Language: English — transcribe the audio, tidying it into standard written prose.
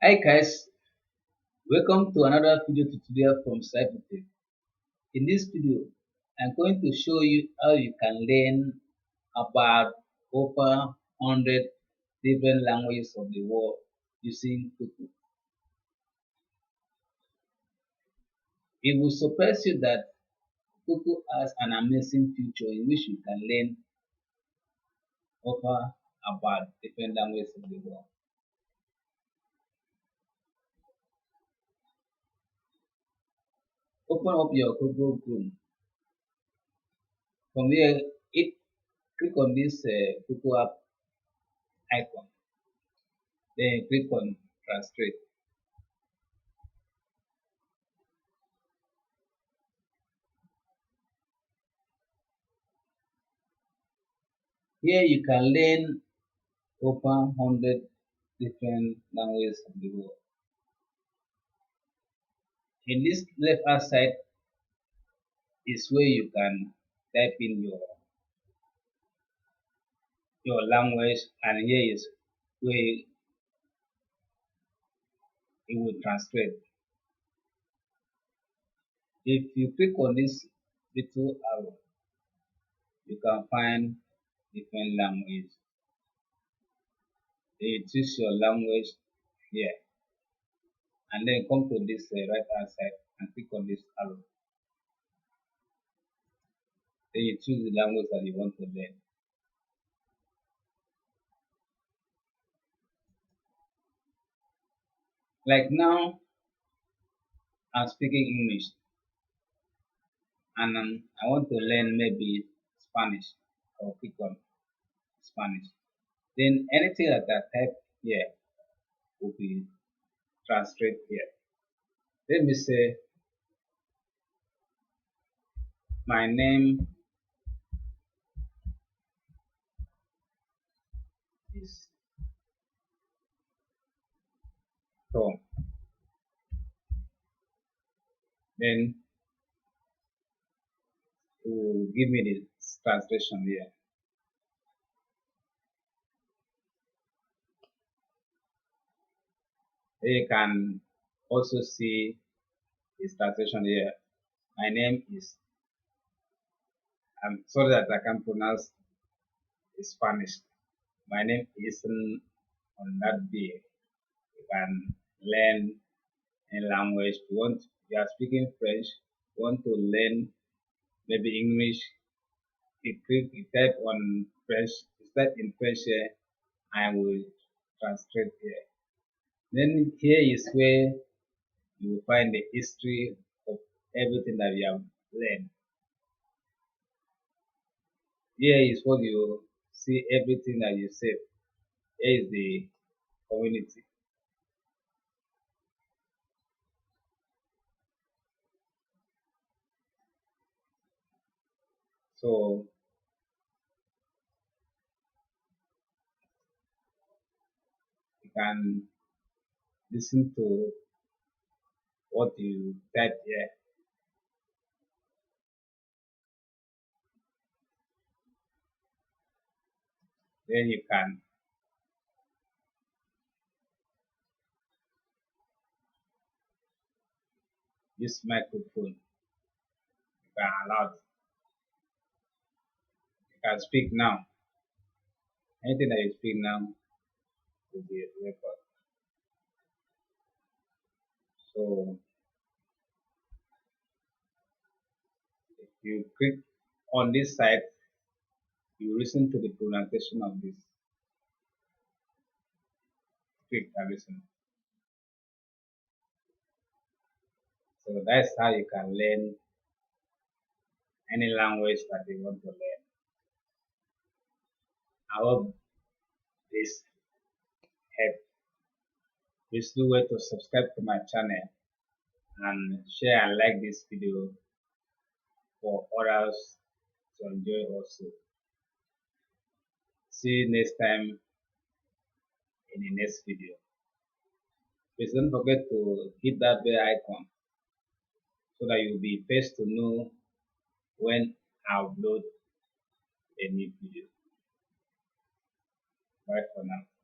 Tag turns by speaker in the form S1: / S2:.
S1: Hi guys, welcome to another video tutorial from Cybertech. In this video, I'm going to show you how you can learn about over 100 different languages of the world using Google. It will surprise you that Google has an amazing feature in which you can learn over about different languages of the world. Open up your Google Chrome. From here, click on this Google app icon. Then click on Translate. Here you can learn over 100 different languages of the world. In this left hand side is where you can type in your language, and here is where it will translate. If you click on this little arrow, you can find different languages. Then you choose your language here, and then come to this right hand side and click on this arrow. Then you choose the language that you want to learn. Like now, I'm speaking English, and I want to learn maybe Spanish. I'll click on Spanish. Then anything that I type here will be translated here. Let me say my name is Tom. Then it will give me the translation here. Then you can also see the translation here. My name is, I'm sorry that I can't pronounce Spanish. My name isn't on that day. You can learn a language. You are speaking French, you want to learn maybe English, you type on French, you type in French here, I will translate here. Then here is where you will find the history of everything that you have learned. Here is what you see everything that you said. Here is the community. So you can listen to what you type here. Then you can use microphone. You can allow it. You can speak now. Anything that you speak now will be recorded. So if you click on this site, you listen to the pronunciation of this. Click and listen. So that's how you can learn any language that you want to learn. I hope this helped. Please do wait to subscribe to my channel and share and like this video for others to enjoy also. See you next time in the next video. Please don't forget to hit that bell icon so that you'll be first to know when I upload a new video. Bye for now.